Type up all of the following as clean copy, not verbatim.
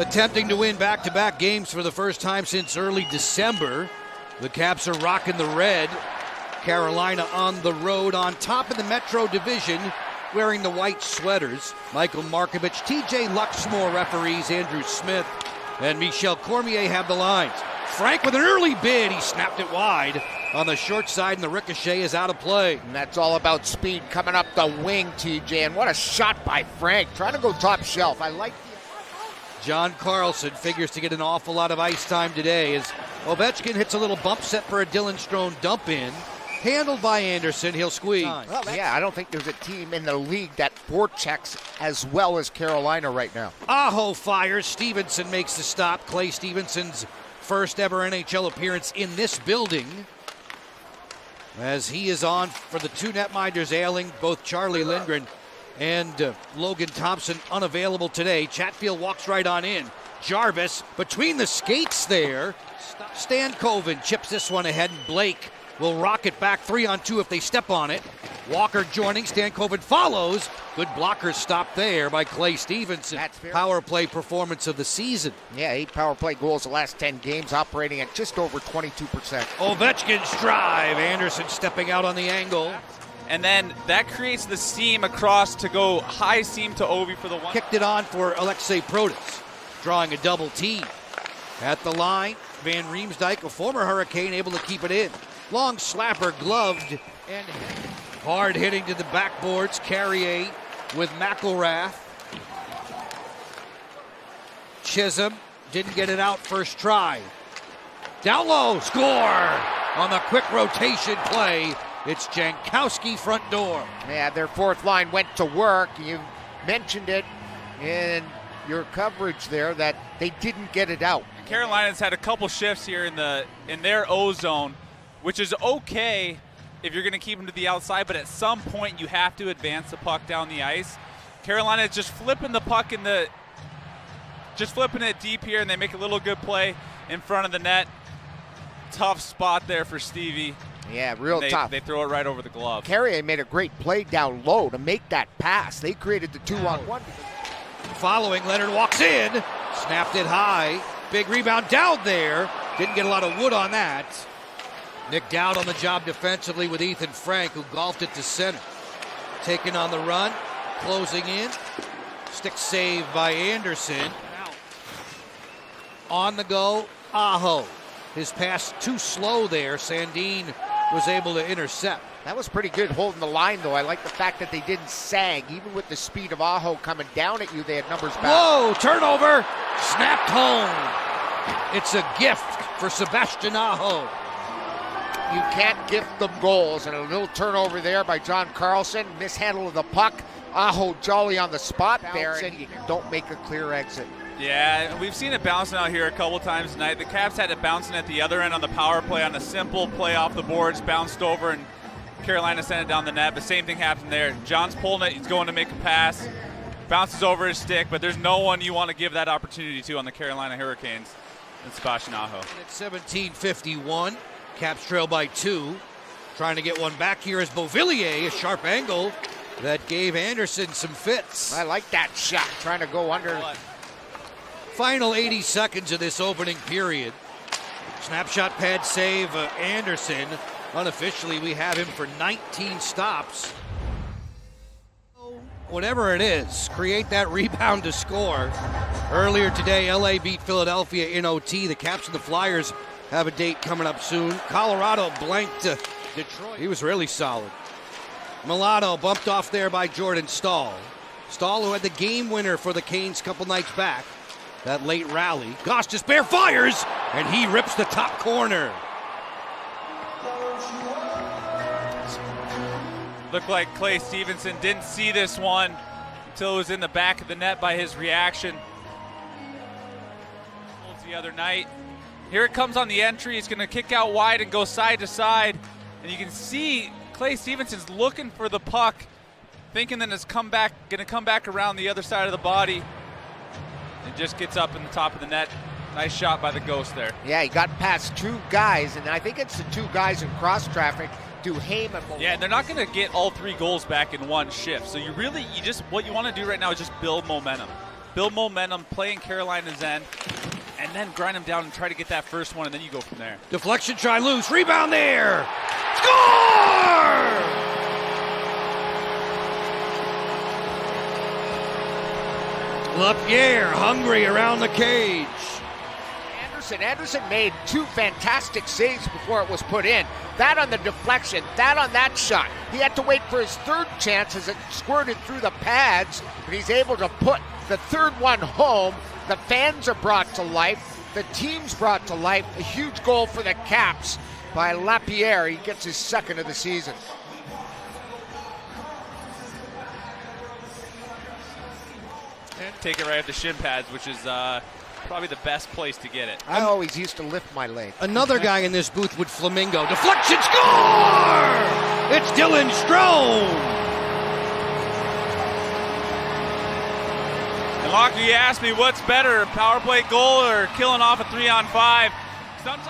Attempting to win back-to-back games for the first time since early December. The Caps are rocking the red. Carolina on the road on top of the Metro Division, wearing the white sweaters. Michael Markovich, TJ Luxmore referees, Andrew Smith, and Michel Cormier have the lines. Frank with an early bid, he snapped it wide on the short side, and the ricochet is out of play. And that's all about speed coming up the wing, TJ, and what a shot by Frank, trying to go top shelf. I like John Carlson figures to get an awful lot of ice time today as Ovechkin hits a little bump set for a Dylan Strome dump in. Handled by Anderson, he'll squeeze. Well, yeah, I don't think there's a team in the league that forechecks as well as Carolina right now. Aho fires, Stevenson makes the stop. Clay Stevenson's first ever NHL appearance in this building, as he is on for the two netminders ailing, both Charlie Lindgren and Logan Thompson unavailable today. Chatfield walks right on in. Jarvis between the skates there. Stankoven chips this one ahead, and Blake will rock it back 3-on-2 if they step on it. Walker joining, Stankoven follows. Good blocker stop there by Clay Stevenson. Power play performance of the season. Yeah, 8 power play goals the last 10 games, operating at just over 22%. Ovechkin's drive. Anderson stepping out on the angle. And then that creates the seam across to go high seam to Ovi for the one. Kicked it on for Alexei Protas, drawing a double team. At the line, Van Riemsdyk, a former Hurricane, able to keep it in. Long slapper, gloved, and hard hitting to the backboards. Carrier with McElrath. Chisholm didn't get it out first try. Down low, score! On the quick rotation play, it's Jankowski front door. Yeah, their fourth line went to work. You mentioned it in your coverage there that they didn't get it out. Carolina's had a couple shifts here in their O zone, which is okay if you're going to keep them to the outside, but at some point you have to advance the puck down the ice. Carolina is just flipping the puck just flipping it deep here, and they make a little good play in front of the net. Tough spot there for Stevie. Yeah, real tough. They throw it right over the glove. Carrier made a great play down low to make that pass. They created the 2-on-1. Following, Leonard walks in, snapped it high. Big rebound down there. Didn't get a lot of wood on that. Nick Dowd on the job defensively with Ethan Frank, who golfed it to center. Taken on the run, closing in. Stick save by Anderson. On the go, Aho. His pass too slow there. Sandin was able to intercept. That was pretty good holding the line, though. I like the fact that they didn't sag. Even with the speed of Aho coming down at you, they had numbers back. Whoa, turnover, snapped home. It's a gift for Sebastian Aho. You can't gift them goals, and a little turnover there by John Carlson. Mishandle of the puck. Aho jolly on the spot there, and you don't make a clear exit. Yeah, we've seen it bouncing out here a couple times tonight. The Caps had it bouncing at the other end on the power play on a simple play off the boards, bounced over, and Carolina sent it down the net. The same thing happened there. John's pulling it. He's going to make a pass. Bounces over his stick, but there's no one you want to give that opportunity to on the Carolina Hurricanes than Sebastian Aho. At 17:51, Caps trail by 2. Trying to get one back here is Beauvillier, a sharp angle that gave Anderson some fits. I like that shot, trying to go under. Final 80 seconds of this opening period. Snapshot pad save, Anderson. Unofficially, we have him for 19 stops. Whatever it is, create that rebound to score. Earlier today, LA beat Philadelphia in OT. The Caps and the Flyers have a date coming up soon. Colorado blanked Detroit. He was really solid. Milano bumped off there by Jordan Stahl. Stahl, who had the game winner for the Canes a couple nights back. That late rally. Gostisbehere fires, and he rips the top corner. Looked like Clay Stevenson didn't see this one until it was in the back of the net by his reaction. The other night. Here it comes on the entry. He's going to kick out wide and go side to side. And you can see Clay Stevenson's looking for the puck, thinking that it's going to come back around the other side of the body. And just gets up in the top of the net. Nice shot by the Ghost there. Yeah, he got past 2 guys, and I think it's the 2 guys in cross traffic. Duhaime and yeah, they're not going to get all 3 goals back in one shift. So what you want to do right now is just build momentum. build momentum, play in Carolina's end, and then grind them down and try to get that first one, and then you go from there. Deflection, try loose, rebound there. Score! LaPierre hungry around the cage. Anderson made two fantastic saves before it was put in. That on the deflection, that on that shot. He had to wait for his third chance as it squirted through the pads, but he's able to put the third one home. The fans are brought to life. The team's brought to life. A huge goal for the Caps by LaPierre. He gets his second of the season. And take it right at the shin pads, which is probably the best place to get it. I always used to lift my leg. Another guy in this booth with Flamingo. Deflection, score! It's Dylan Strome. And Locker, you asked me what's better, power play goal or killing off a 3-on-5. Sometimes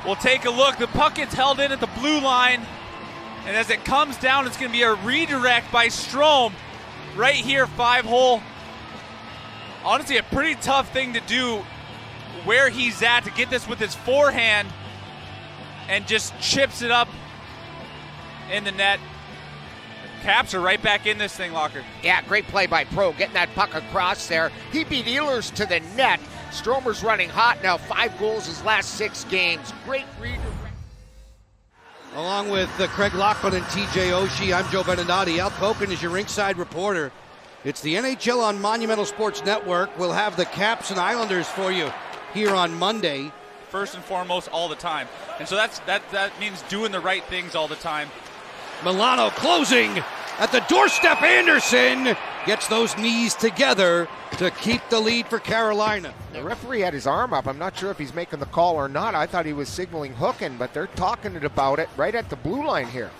we'll take a look. The puck gets held in at the blue line, and as it comes down, it's going to be a redirect by Strome right here, 5-hole. Honestly, a pretty tough thing to do where he's at to get this with his forehand and just chips it up in the net. Caps are right back in this thing, Locker. Yeah, great play by Pro, getting that puck across there. He beat Ehlers to the net. Stromer's running hot now, 5 goals his last 6 games. Great redirect. Along with Craig Laughlin and TJ Oshie, I'm Joe Beninati. Al Koken is your rinkside reporter. It's the NHL on Monumental Sports Network. We'll have the Caps and Islanders for you here on Monday. First and foremost, all the time. And so that means doing the right things all the time. Milano closing at the doorstep. Anderson gets those knees together to keep the lead for Carolina. The referee had his arm up. I'm not sure if he's making the call or not. I thought he was signaling hooking, but they're talking about it right at the blue line here.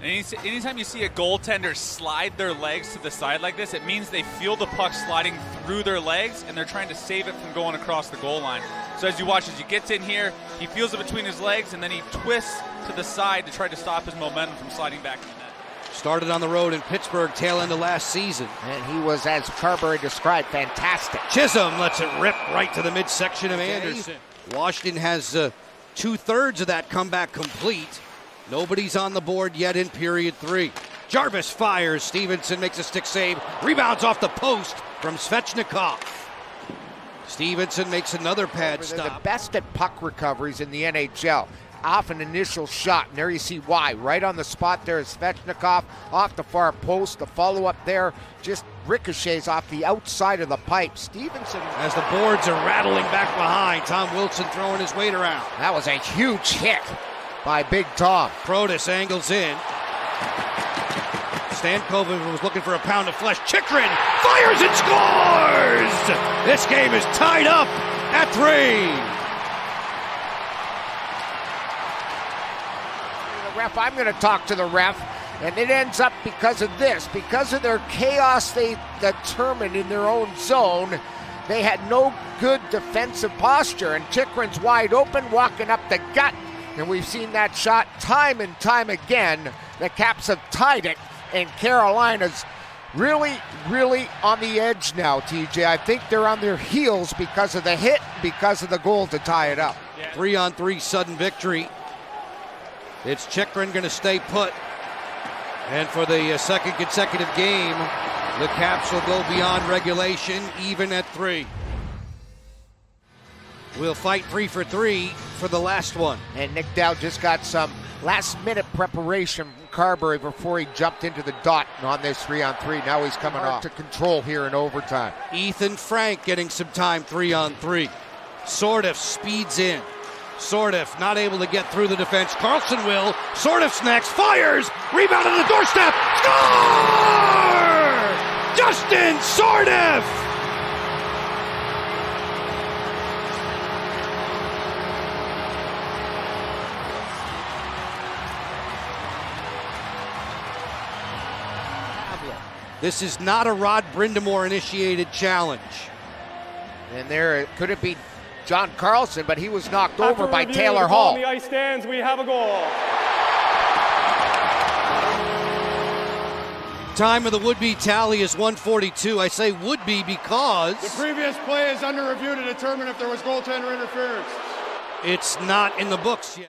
Anytime you see a goaltender slide their legs to the side like this, it means they feel the puck sliding through their legs and they're trying to save it from going across the goal line. So as you watch, as he gets in here, he feels it between his legs and then he twists to the side to try to stop his momentum from sliding back in the net. Started on the road in Pittsburgh tail end of last season. And he was, as Carberry described, fantastic. Chisholm lets it rip right to the midsection of Anderson. Washington has 2/3 of that comeback complete. Nobody's on the board yet in period 3. Jarvis fires. Stevenson makes a stick save. Rebounds off the post from Svechnikov. Stevenson makes another pad They're stop. the best at puck recoveries in the NHL. Off an initial shot, and there you see why. Right on the spot there is Svechnikov off the far post. The follow-up there just ricochets off the outside of the pipe. Stevenson, As the boards are rattling back behind, Tom Wilson throwing his weight around. that was a huge hit by Big Tom. Protas angles in. Stankoven was looking for a pound of flesh. Chychrun fires and scores! This game is tied up at 3. The ref, I'm going to talk to the ref, and it ends up because of this. Because of their chaos they determined in their own zone, they had no good defensive posture, and Chychrun's wide open, walking up the gut. And we've seen that shot time and time again. The Caps have tied it, and Carolina's really, really on the edge now, TJ. I think they're on their heels because of the hit, because of the goal to tie it up. 3-on-3 sudden victory. It's Chychrun going to stay put. And for the second consecutive game, the Caps will go beyond regulation, even at 3. We'll fight 3 for 3 for the last one. And Nick Dow just got some last-minute preparation from Carberry before he jumped into the dot on this 3-on-3. Now he's coming off to control here in overtime. Ethan Frank getting some time 3-on-3. Sourdif speeds in. Sourdif not able to get through the defense. Carlson will. Sourdif's next. Fires. Rebound on the doorstep. Score! Justin Sourdif! This is not a Rod Brindamore-initiated challenge. And there, could it be John Carlson, but he was knocked After over by review, Taylor the call Hall. on the ice stands, we have a goal. Time of the would-be tally is 1:42. I say would-be because the previous play is under review to determine if there was goaltender interference. it's not in the books yet.